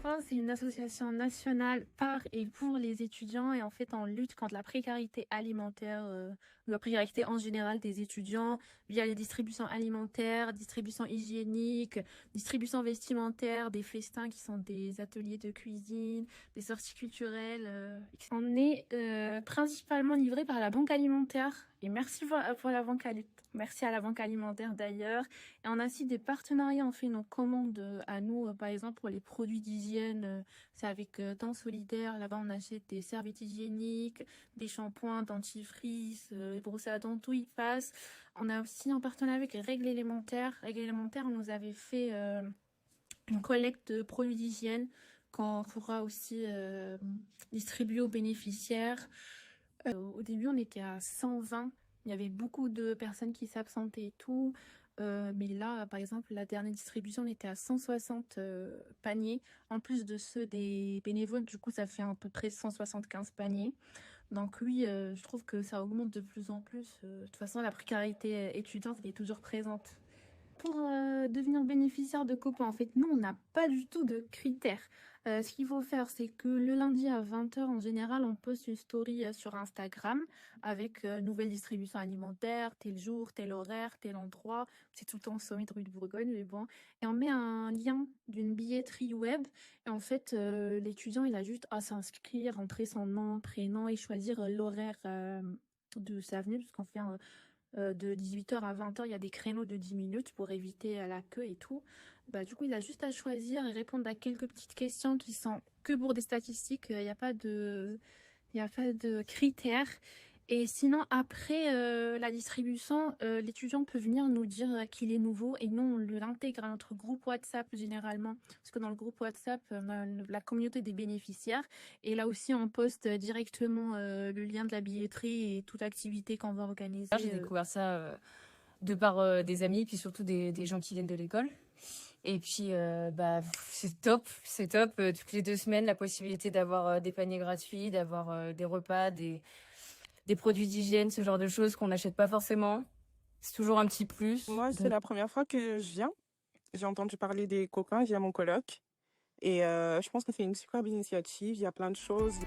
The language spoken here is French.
Enfants, c'est une association nationale par et pour les étudiants et en fait on lutte contre la précarité alimentaire, la précarité en général des étudiants via les distributions alimentaires, distributions hygiéniques, distributions vestimentaires, des festins qui sont des ateliers de cuisine, des sorties culturelles. On est principalement livré par la banque alimentaire et merci pour la banque merci à la banque alimentaire d'ailleurs. Et on a aussi des partenariats, on fait nos commandes à nous, par exemple pour les produits d'hygiène, c'est avec Temps Solidaire, là-bas on achète des serviettes hygiéniques, des shampoings, dentifrice, brosses à dents, tout y passe. On a aussi un partenariat avec Règles Élémentaires. Règles Élémentaires, on nous avait fait une collecte de produits d'hygiène qu'on pourra aussi distribuer aux bénéficiaires. Au début, on était à 120. Il y avait beaucoup de personnes qui s'absentaient et tout. Mais là, par exemple, la dernière distribution, on était à 160 paniers. En plus de ceux des bénévoles, du coup, ça fait à peu près 175 paniers. Donc oui, je trouve que ça augmente de plus en plus. De toute façon, la précarité étudiante, elle est toujours présente. Pour devenir bénéficiaire de copains, en fait, nous, on n'a pas du tout de critères. Ce qu'il faut faire, c'est que le lundi à 20h, en général, on poste une story sur Instagram avec nouvelle distribution alimentaire, tel jour, tel horaire, tel endroit. C'est tout le temps au sommet de rue de Bourgogne, mais bon. Et on met un lien d'une billetterie web. Et en fait, l'étudiant, il a juste à s'inscrire, rentrer son nom, prénom et choisir l'horaire de sa venue, parce qu'on fait de 18h à 20h, il y a des créneaux de 10 minutes pour éviter la queue et tout. Bah, du coup, il a juste à choisir et répondre à quelques petites questions qui sont que pour des statistiques. Il n'y a pas de critères. Et sinon, après la distribution, l'étudiant peut venir nous dire qu'il est nouveau et nous, on l'intègre à notre groupe WhatsApp généralement. Parce que dans le groupe WhatsApp, on a la communauté des bénéficiaires. Et là aussi, on poste directement le lien de la billetterie et toute activité qu'on va organiser. J'ai découvert ça de par des amis, puis surtout des gens qui viennent de l'école. Et puis, c'est top. Toutes les 2 semaines, la possibilité d'avoir des paniers gratuits, d'avoir des repas, des produits d'hygiène, ce genre de choses qu'on n'achète pas forcément. C'est toujours un petit plus. Moi, c'est la première fois que je viens. J'ai entendu parler des copains via mon coloc. Et je pense que c'est une superbe initiative. Il y a plein de choses.